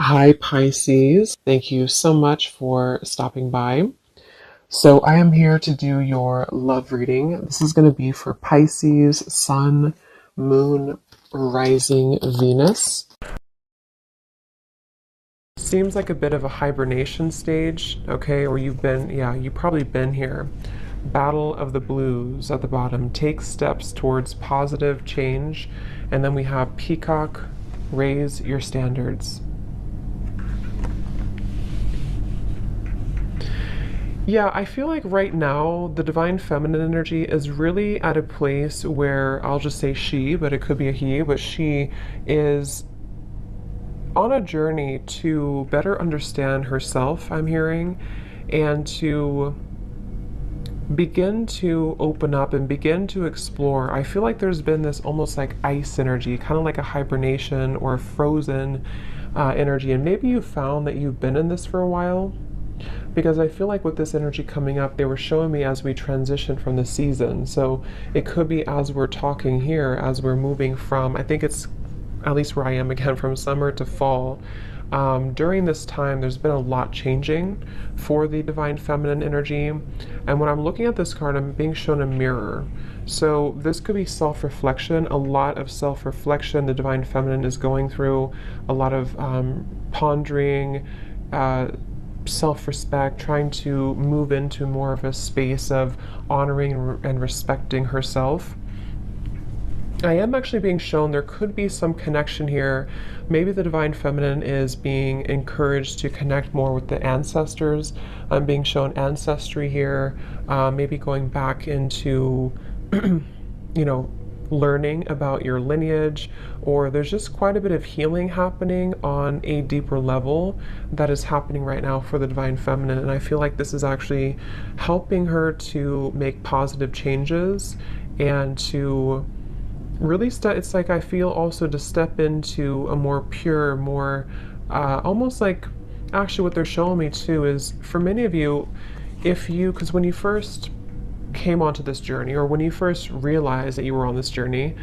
Hi, Pisces. Thank you so much for stopping by. So, I am here to do your love reading. This is going to be for Pisces, Sun, Moon, Rising, Venus. Seems like a bit of a hibernation stage, okay? Or you've probably been here. Battle of the Blues at the bottom. Take steps towards positive change. And then we have Peacock, raise your standards. Yeah, I feel like right now the divine feminine energy is really at a place where I'll just say she, but it could be a he, but she is on a journey to better understand herself, I'm hearing, and to begin to open up and begin to explore. I feel like there's been this almost like ice energy, kind of like a hibernation or a frozen energy, and maybe you found that you've been in this for a while because I feel like with this energy coming up, they were showing me as we transition from the season. So it could be as we're talking here, as we're moving from, I think it's at least where I am again, from summer to fall. During this time, there's been a lot changing for the divine feminine energy. And when I'm looking at this card, I'm being shown a mirror. So this could be self-reflection, a lot of self-reflection the divine feminine is going through, a lot of pondering, self-respect, trying to move into more of a space of honoring and respecting herself. I am actually being shown there could be some connection here. Maybe the divine feminine is being encouraged to connect more with the ancestors. I'm being shown ancestry here, maybe going back into, you know, learning about your lineage, or there's just quite a bit of healing happening on a deeper level that is happening right now for the divine feminine. And I feel like this is actually helping her to make positive changes and to really it's like I feel also to step into a more pure, more almost like, actually what they're showing me too is for many of you, because when you first came onto this journey, or when you first realized that you were on this journey,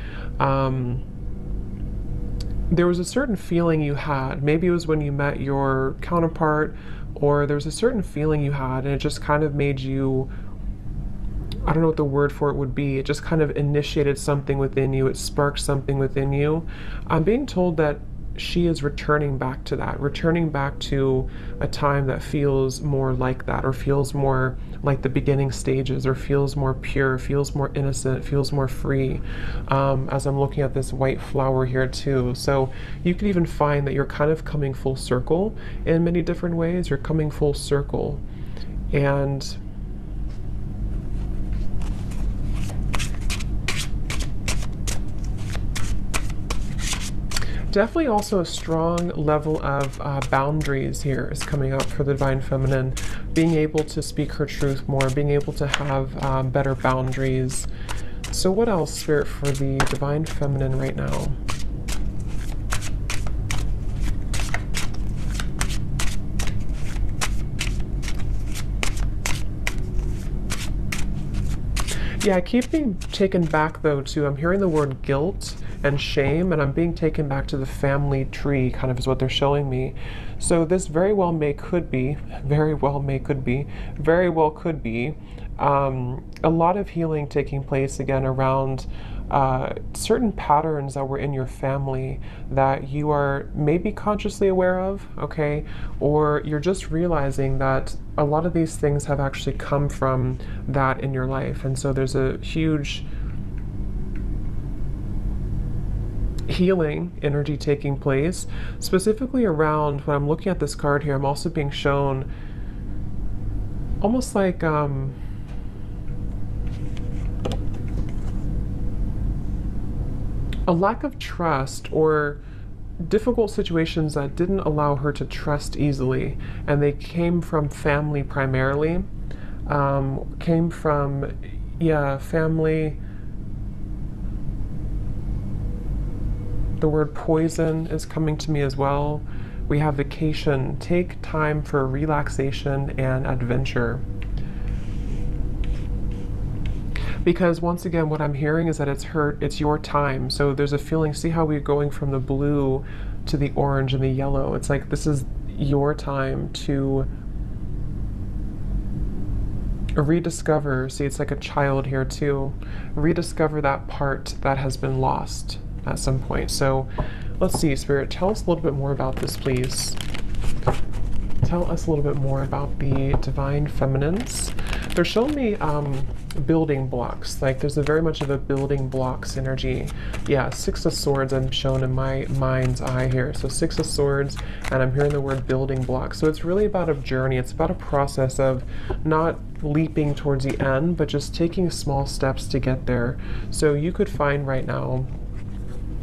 there was a certain feeling you had. Maybe it was when you met your counterpart, or there was a certain feeling you had, and it just kind of made you, I don't know what the word for it would be. It just kind of initiated something within you. It sparked something within you. I'm being told that she is returning back to that, returning back to a time that feels more like that, or feels more like the beginning stages, or feels more pure, feels more innocent, feels more free. As I'm looking at this white flower here too. So you could even find that you're kind of coming full circle in many different ways. You're coming full circle. And definitely also a strong level of boundaries here is coming up for the divine feminine, being able to speak her truth more, being able to have better boundaries. So what else, Spirit, for the divine feminine right now? Yeah, I keep being taken back though to, I'm hearing the word guilt and shame, and I'm being taken back to the family tree, kind of is what they're showing me. So this very well could be a lot of healing taking place again around certain patterns that were in your family that you are maybe consciously aware of, okay? Or you're just realizing that a lot of these things have actually come from that in your life. And so there's a huge healing energy taking place, specifically around, when I'm looking at this card here, I'm also being shown almost like a lack of trust, or difficult situations that didn't allow her to trust easily, and they came from family primarily, came from, yeah, family. The word poison is coming to me as well. We have vacation. Take time for relaxation and adventure. Because once again, what I'm hearing is that it's your time. So there's a feeling, see how we're going from the blue to the orange and the yellow. It's like this is your time to rediscover. See, it's like a child here too. Rediscover that part that has been lost at some point. So let's see, Spirit, tell us a little bit more about this, please. Tell us a little bit more about the divine feminines. They're showing me building blocks. Like there's a very much of a building blocks energy. Yeah, Six of Swords I'm shown in my mind's eye here. So Six of Swords, and I'm hearing the word building blocks. So it's really about a journey. It's about a process of not leaping towards the end, but just taking small steps to get there. So you could find right now,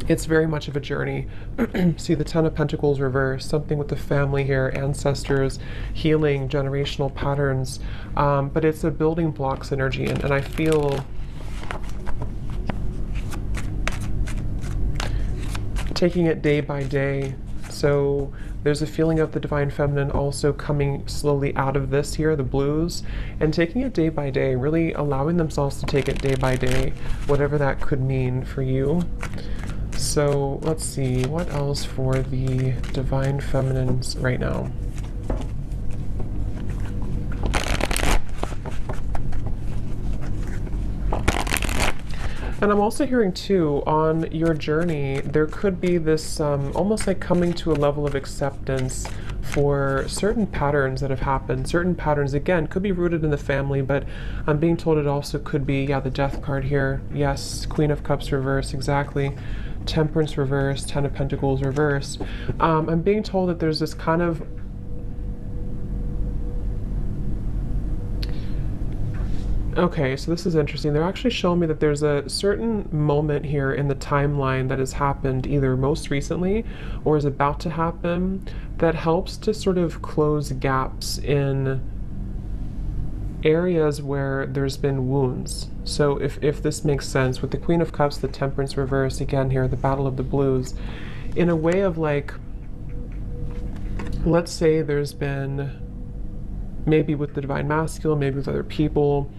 it's very much of a journey. See the Ten of Pentacles reversed, something with the family here, ancestors, healing, generational patterns. But it's a building blocks energy, and I feel taking it day by day. So there's a feeling of the divine feminine also coming slowly out of this here, the blues, and taking it day by day, really allowing themselves to take it day by day, whatever that could mean for you. So let's see, what else for the divine feminines right now? And I'm also hearing too, on your journey, there could be this almost like coming to a level of acceptance for certain patterns that have happened. Certain patterns, again, could be rooted in the family, but I'm being told it also could be, yeah, the Death card here. Yes, Queen of Cups reverse, exactly. Temperance reverse, Ten of Pentacles reverse. I'm being told that there's this kind of okay, so this is interesting. They're actually showing me that there's a certain moment here in the timeline that has happened either most recently or is about to happen that helps to sort of close gaps in areas where there's been wounds. So if this makes sense, with the Queen of Cups, the Temperance reverse, again here, the Battle of the Blues, in a way of like, let's say there's been, maybe with the Divine Masculine, maybe with other people,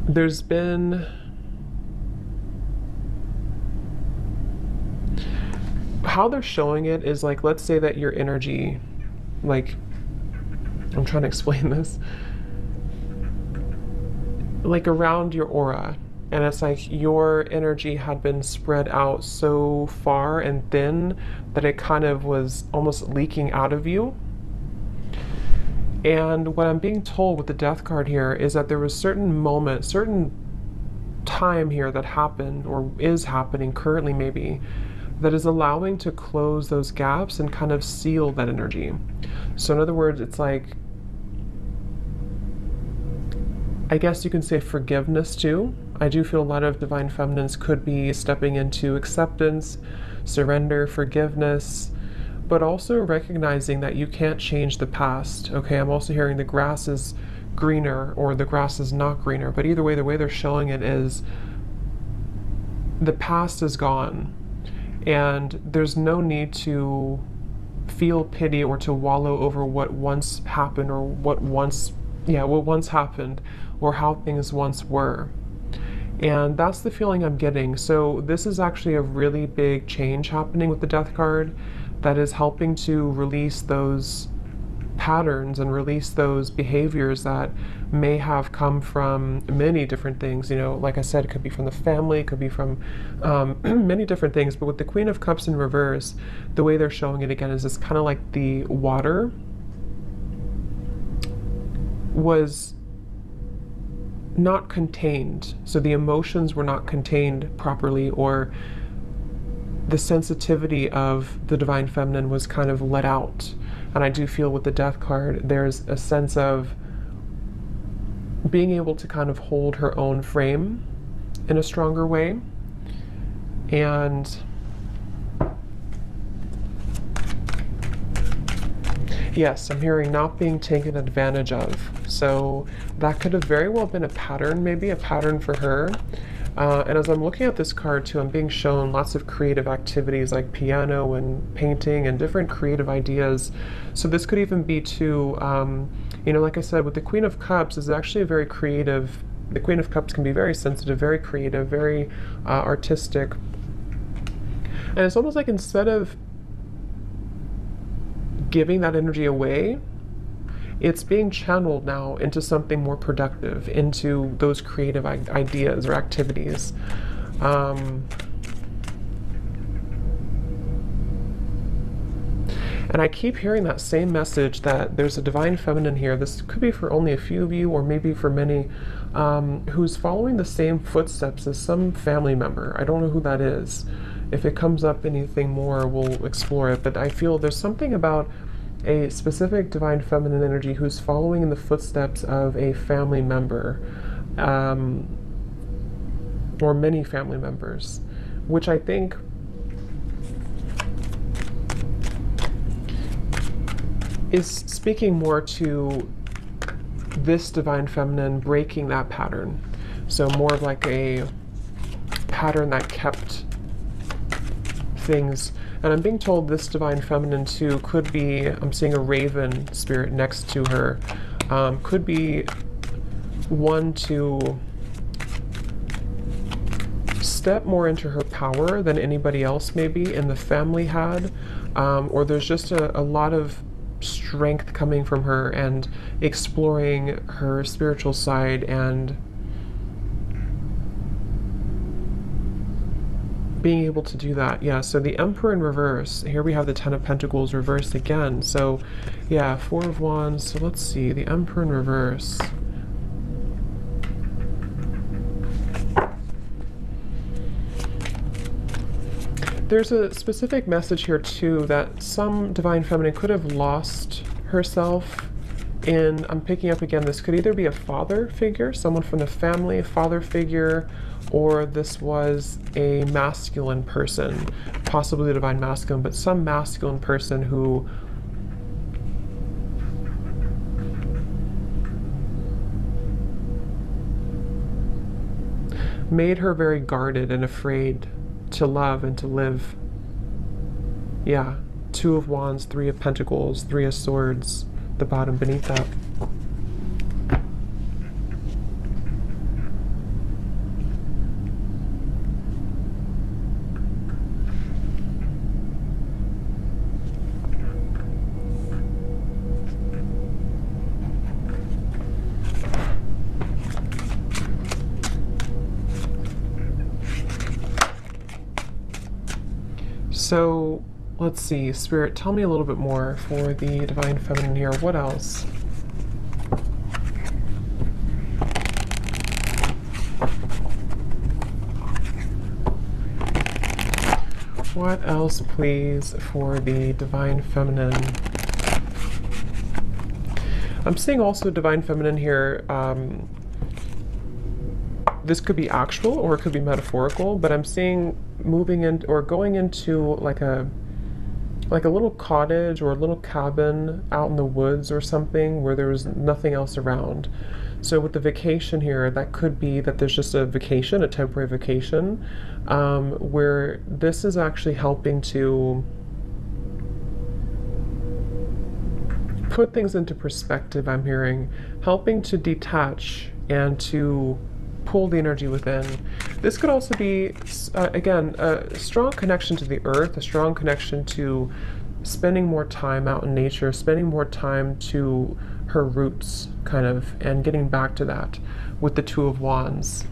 there's been how they're showing it is like, let's say that your energy, like, I'm trying to explain this, like around your aura, and it's like your energy had been spread out so far and thin that it kind of was almost leaking out of you. And what I'm being told with the Death card here is that there was certain moment, certain time here that happened or is happening currently maybe, that is allowing to close those gaps and kind of seal that energy. So in other words, it's like, I guess you can say forgiveness too. I do feel a lot of divine feminines could be stepping into acceptance, surrender, forgiveness, but also recognizing that you can't change the past. Okay, I'm also hearing the grass is greener or the grass is not greener, but either way, the way they're showing it is the past is gone and there's no need to feel pity or to wallow over what once happened or what once happened or how things once were. And that's the feeling I'm getting. So this is actually a really big change happening with the Death card that is helping to release those patterns and release those behaviors that may have come from many different things. You know, like I said, it could be from the family, it could be from many different things. But with the Queen of Cups in reverse, the way they're showing it again is it's kind of like the water was not contained. So the emotions were not contained properly, or the sensitivity of the divine feminine was kind of let out. And I do feel with the Death card, there's a sense of being able to kind of hold her own frame in a stronger way. And yes, I'm hearing not being taken advantage of. So that could have very well been a pattern, maybe a pattern for her. And as I'm looking at this card too, I'm being shown lots of creative activities like piano and painting and different creative ideas. So this could even be too, you know, like I said, with the Queen of Cups is actually a very creative, the Queen of Cups can be very sensitive, very creative, very artistic. And it's almost like instead of giving that energy away, it's being channeled now into something more productive, into those creative ideas or activities. And I keep hearing that same message that there's a divine feminine here. This could be for only a few of you, or maybe for many, who's following the same footsteps as some family member. I don't know who that is. If it comes up anything more, we'll explore it. But I feel there's something about a specific divine feminine energy who's following in the footsteps of a family member, or many family members, which I think is speaking more to this divine feminine breaking that pattern. So more of like a pattern that kept things. And I'm being told this divine feminine too could be, I'm seeing a raven spirit next to her, could be one to step more into her power than anybody else maybe in the family had, or there's just a lot of strength coming from her and exploring her spiritual side and being able to do that. Yeah, so the Emperor in reverse. Here we have the Ten of Pentacles reversed again. So yeah, Four of Wands. So let's see, the Emperor in reverse. There's a specific message here too that some divine feminine could have lost herself in, I'm picking up again, this could either be a father figure, someone from the family, a father figure, or this was a masculine person, possibly the divine masculine, but some masculine person who made her very guarded and afraid to love and to live. Yeah, Two of Wands, Three of Pentacles, Three of Swords, the bottom beneath that. So let's see, Spirit, tell me a little bit more for the divine feminine here. What else? What else, please, for the divine feminine? I'm seeing also divine feminine here. This could be actual or it could be metaphorical, but I'm seeing moving in or going into like a little cottage or a little cabin out in the woods or something where there was nothing else around. So with the vacation here, that could be that there's just a vacation, a temporary vacation, where this is actually helping to put things into perspective. I'm hearing helping to detach and to pull the energy within. This could also be, again, a strong connection to the earth, a strong connection to spending more time out in nature, spending more time to her roots, kind of, and getting back to that with the Two of Wands.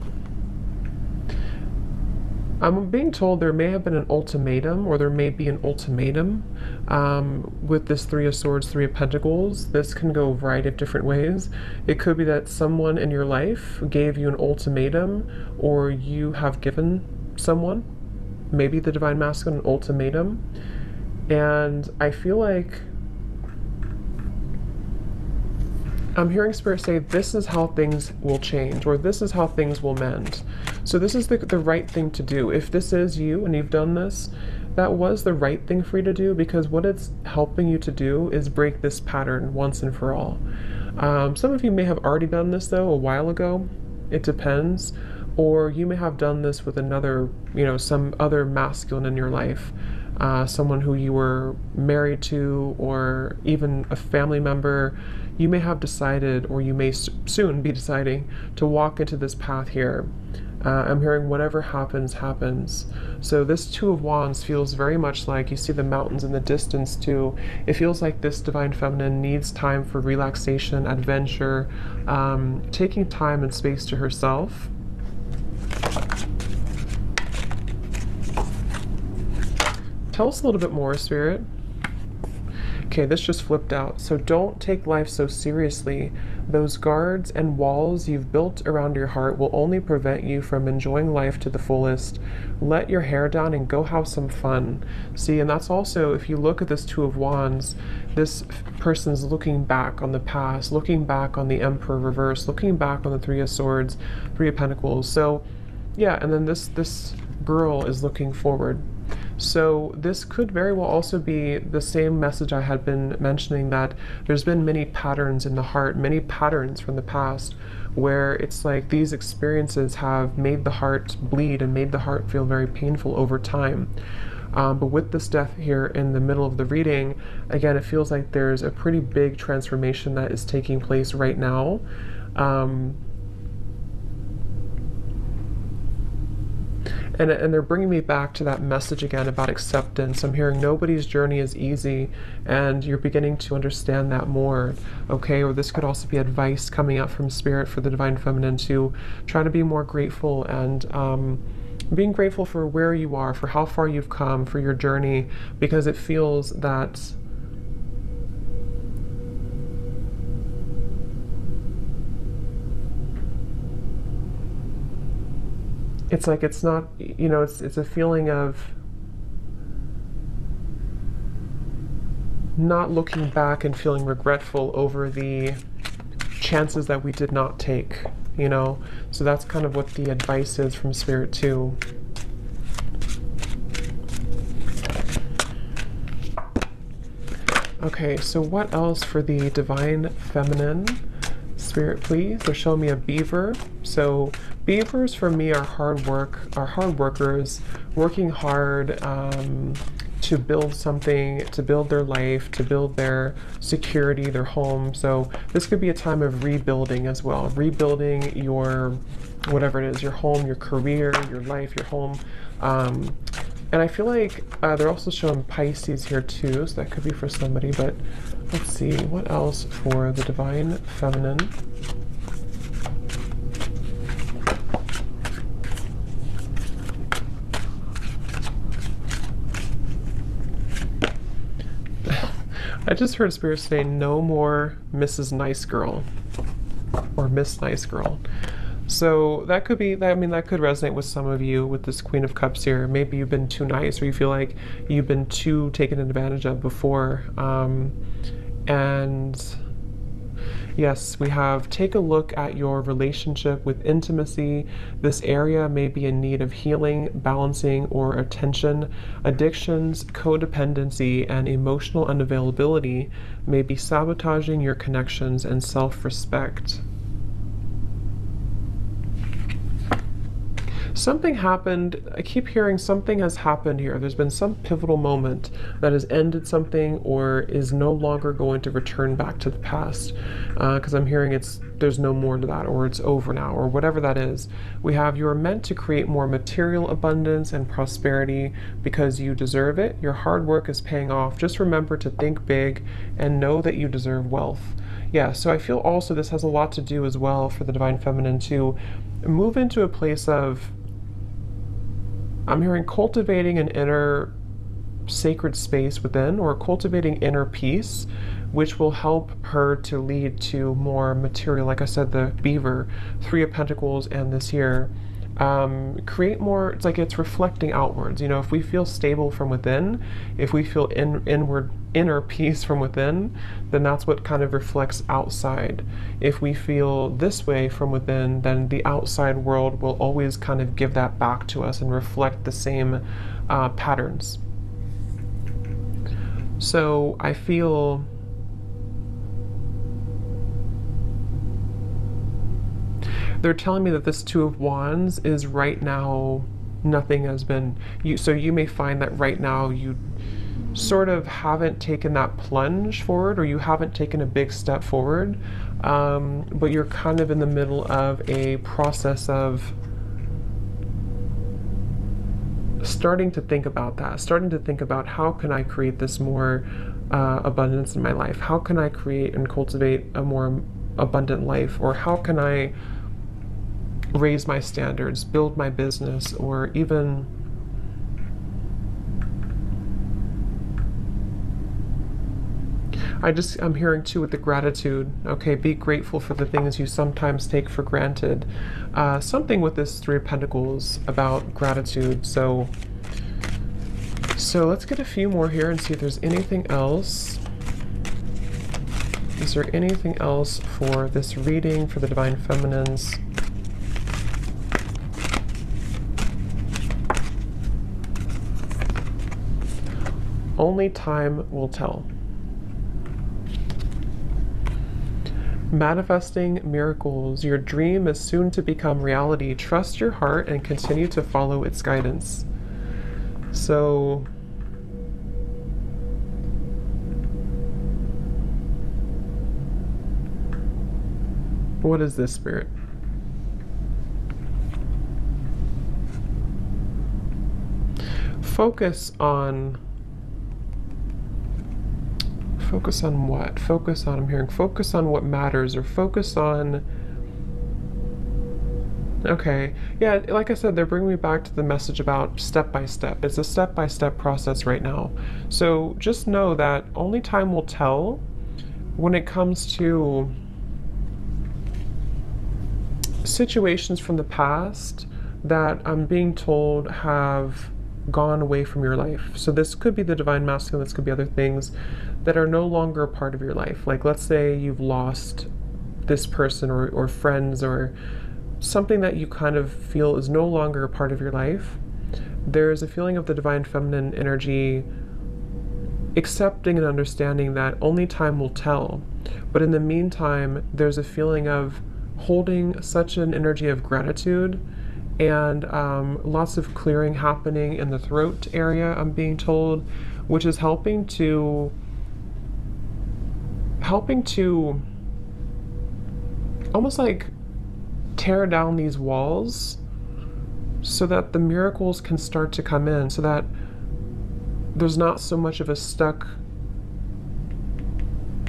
I'm being told there may have been an ultimatum, or there may be an ultimatum with this Three of Swords, Three of Pentacles. This can go a variety of different ways. It could be that someone in your life gave you an ultimatum, or you have given someone, maybe the divine masculine, an ultimatum. And I feel like I'm hearing Spirit say this is how things will change, or this is how things will mend. So this is the right thing to do. If this is you and you've done this, that was the right thing for you to do, because what it's helping you to do is break this pattern once and for all. Some of you may have already done this though a while ago. It depends. Or you may have done this with another, some other masculine in your life. Someone who you were married to, or even a family member. You may have decided, or you may soon be deciding, to walk into this path here. I'm hearing whatever happens, happens. So this Two of Wands feels very much like, you see the mountains in the distance too. It feels like this Divine Feminine needs time for relaxation, adventure, taking time and space to herself. Tell us a little bit more, Spirit. Okay, this just flipped out. So don't take life so seriously. Those guards and walls you've built around your heart will only prevent you from enjoying life to the fullest. Let your hair down and go have some fun. See, and that's also, if you look at this Two of Wands, this person's looking back on the past, looking back on the Emperor reverse, looking back on the Three of Swords, Three of Pentacles. So yeah, and then this girl is looking forward. So this could very well also be the same message I had been mentioning, that there's been many patterns in the heart, many patterns from the past, where it's like these experiences have made the heart bleed and made the heart feel very painful over time. But with this death here in the middle of the reading, again, it feels like there's a pretty big transformation that is taking place right now. And they're bringing me back to that message again about acceptance. I'm hearing nobody's journey is easy, and you're beginning to understand that more, okay? Or this could also be advice coming out from Spirit for the Divine Feminine to try to be more grateful, and being grateful for where you are, for how far you've come, for your journey, because it feels that it's like it's not, you know, it's a feeling of not looking back and feeling regretful over the chances that we did not take, you know? So that's kind of what the advice is from Spirit too. Okay, so what else for the Divine Feminine? Spirit, please. They're showing me a beaver. So beavers for me are hard workers, working hard to build something, to build their life, to build their security, their home. So this could be a time of rebuilding as well, rebuilding your, whatever it is, your home, your career, your life, your home. And I feel like they're also showing Pisces here too, so that could be for somebody, but let's see, what else for the Divine Feminine? I just heard Spirit say, no more Mrs. Nice Girl, or Miss Nice Girl. So that could be, I mean, that could resonate with some of you with this Queen of Cups here. Maybe you've been too nice, or you feel like you've been too taken advantage of before. And yes, we have, take a look at your relationship with intimacy. This area may be in need of healing, balancing, or attention. Addictions, codependency, and emotional unavailability may be sabotaging your connections and self-respect. Something happened, I keep hearing something has happened here. There's been some pivotal moment that has ended something or is no longer going to return back to the past. Because I'm hearing there's no more to that, or it's over now, or whatever that is. We have, you are meant to create more material abundance and prosperity because you deserve it. Your hard work is paying off. Just remember to think big and know that you deserve wealth. Yeah, so I feel also this has a lot to do as well for the Divine Feminine to move into a place of, I'm hearing cultivating an inner sacred space within, or cultivating inner peace, which will help her to lead to more material, like I said, the beaver, Three of Pentacles, and this here. Create more, it's like it's reflecting outwards. You know, if we feel stable from within, if we feel inner peace from within, then that's what kind of reflects outside. If we feel this way from within, then the outside world will always kind of give that back to us and reflect the same patterns. So I feel they're telling me that this Two of Wands is right now, nothing has been, so you may find that right now you sort of haven't taken that plunge forward, or you haven't taken a big step forward, but you're kind of in the middle of a process of starting to think about that, starting to think about how can I create this more abundance in my life? How can I create and cultivate a more abundant life? Or how can I raise my standards, build my business, or even I'm hearing too with the gratitude, okay, be grateful for the things you sometimes take for granted. Something with this Three of Pentacles about gratitude. So let's get a few more here and see if there's anything else. Is there anything else for this reading for the Divine Feminines? Only time will tell. Manifesting miracles. Your dream is soon to become reality. Trust your heart and continue to follow its guidance. So, what is this, Spirit? Focus on what? Focus on, I'm hearing, focus on what matters, or focus on, okay, yeah, like I said, they're bringing me back to the message about step by step. It's a step-by-step process right now. So just know that only time will tell when it comes to situations from the past that I'm being told have gone away from your life. So this could be the Divine Masculine, this could be other things that are no longer a part of your life. Like, let's say you've lost this person or friends or something that you kind of feel is no longer a part of your life. There's a feeling of the Divine Feminine energy accepting and understanding that only time will tell. But in the meantime, there's a feeling of holding such an energy of gratitude and lots of clearing happening in the throat area, I'm being told, which is helping to almost like tear down these walls so that the miracles can start to come in, so that there's not so much of a stuck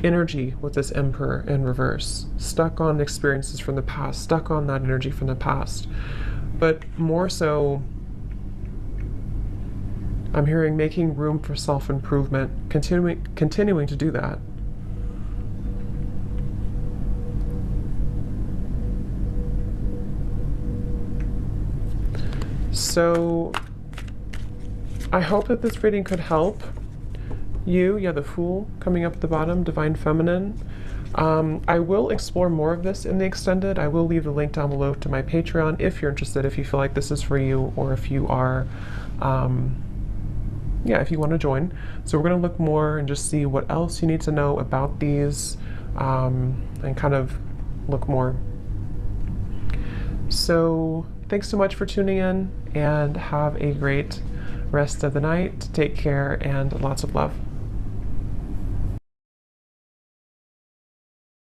energy with this Emperor in reverse, stuck on experiences from the past, stuck on that energy from the past. But more so, I'm hearing making room for self-improvement, continuing to do that. So I hope that this reading could help you. Yeah, the Fool coming up at the bottom, Divine Feminine. I will explore more of this in the extended. I will leave the link down below to my Patreon if you're interested, if you feel like this is for you, or if you are, if you want to join. So we're going to look more and just see what else you need to know about these, and kind of look more. So thanks so much for tuning in, and have a great rest of the night. Take care, and lots of love.